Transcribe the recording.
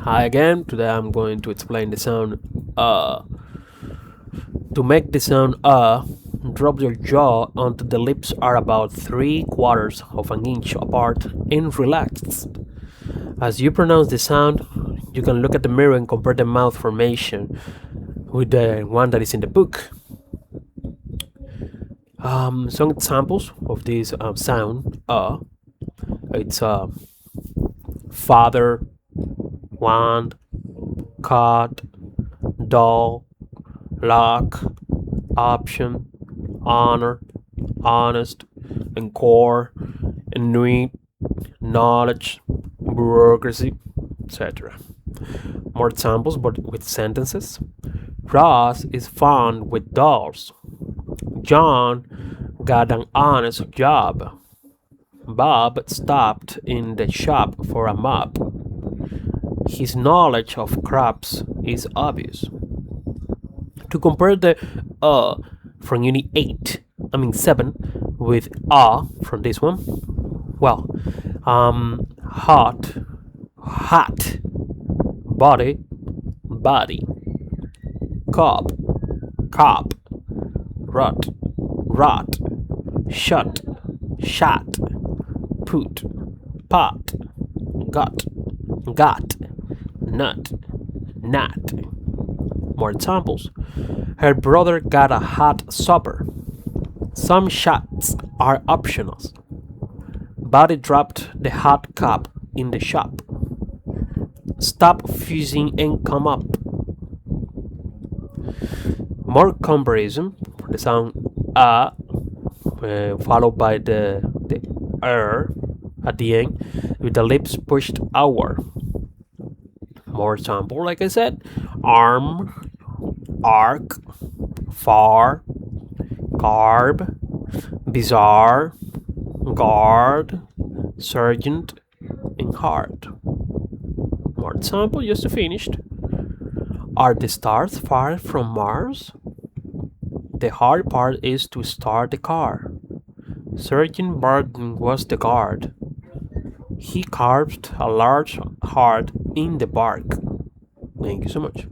Hi again. Today I'm going to explain the sound uh. To make the sound drop your jaw until the lips are about 3/4 of an inch apart and relaxed. As you pronounce the sound, you can look at the mirror and compare the mouth formation with the one that is in the book. Some examples of this sound it's father, wand, cot, doll, lock, option, honor, honest, encore, annuit, knowledge, bureaucracy, etc. More examples, but with sentences. Ross is fond with dolls. John got an honest job. Bob stopped in the shop for a mop. His knowledge of crops is obvious. To compare the from Unit 8, 7, with from this one, well, hot, hot, body, body, cop, cop, rot, rot, shut, shot, put, pot, got, got, nut, nut. More examples. Her brother got a hot supper. Some shots are optional. Buddy dropped the hot cup in the shop. Stop fusing and come up. More comparison for the sound followed by the at the end with the lips pushed outward. More example, like I said, arm, arc, far, garb, bizarre, guard, sergeant, and hard. More example, just finished. Are the stars far from Mars? The hard part is to start the car. Sergeant Barton was the guard. He carved a large heart in the bark. Thank you so much.